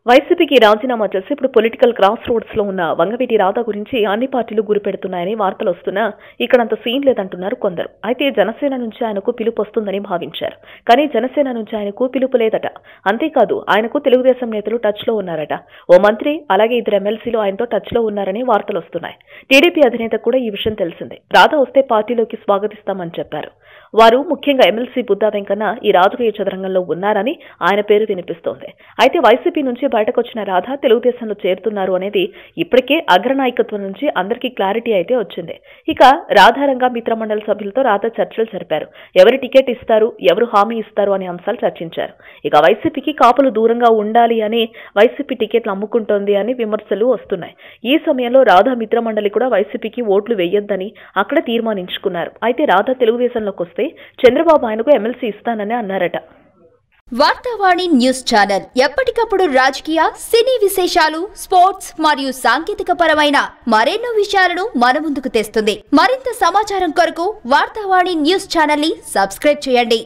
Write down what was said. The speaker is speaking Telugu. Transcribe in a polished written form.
వైసీపీకి రాజీనామా చేసి ఇప్పుడు పొలిటికల్ క్రాస్ రోడ్స్ లో ఉన్న వంగవీటి రాధా గురించి అన్ని పార్టీలు గురిపెడుతున్నాయని వార్తలు వస్తున్నా ఇక్కడంత సీన్ లేదంటున్నారు కొందరు. అయితే జనసేన నుంచి ఆయనకు పిలుపు వస్తుందని భావించారు. కానీ జనసేన నుంచి ఆయనకు పిలుపు లేదట. అంతేకాదు ఆయనకు తెలుగుదేశం నేతలు టచ్ లో ఉన్నారట. ఓ మంత్రి అలాగే 2 ఎమ్మెల్సీలు ఆయనతో టచ్ లో ఉన్నారని వార్తలు వస్తున్నాయి. టీడీపీ అధినేత కూడా ఈ విషయం తెలిసిందే. రాధా వస్తే పార్టీలోకి స్వాగతిస్తామని చెప్పారు. వారు ముఖ్యంగా ఎమ్మెల్సీ బుద్దా వెంకన్న ఈ రాజకీయ చదరంగంలో ఉన్నారని ఆయన పేరు వినిపిస్తోంది. అయితే వైసీపీ నుంచి బయటకొచ్చిన రాధా తెలుగుదేశంలో చేరుతున్నారు అనేది ఇప్పటికే అగ్రనాయకత్వం నుంచి అందరికీ క్లారిటీ అయితే వచ్చింది. ఇక రాధారంగ మిత్రమండలి సభ్యులతో రాధా చర్చలు జరిపారు. ఎవరు టికెట్ ఇస్తారు, ఎవరు హామీ ఇస్తారు అనే అంశాలు చర్చించారు. ఇక వైసీపీకి కాపులు దూరంగా ఉండాలి అని వైసీపీ టికెట్లు అమ్ముకుంటోంది అని విమర్శలు వస్తున్నాయి. ఈ సమయంలో రాధా మిత్రమండలి కూడా వైసీపీకి ఓట్లు వేయొద్దని అక్కడ తీర్మానించుకున్నారు. అయితే రాధా తెలుగుదేశంలోకి వస్తే చంద్రబాబు ఆయనకు ఎమ్మెల్సీ ఇస్తానని అన్నారట. వార్తావాణి న్యూస్ ఛానల్ ఎప్పటికప్పుడు రాజకీయ, సినీ విశేషాలు, స్పోర్ట్స్ మరియు సాంకేతిక పరమైన మరెన్నో విషయాలను మన ముందుకు తెస్తుంది. మరింత సమాచారం కొరకు వార్తావాణి న్యూస్ ఛానల్ ని సబ్స్క్రైబ్ చేయండి.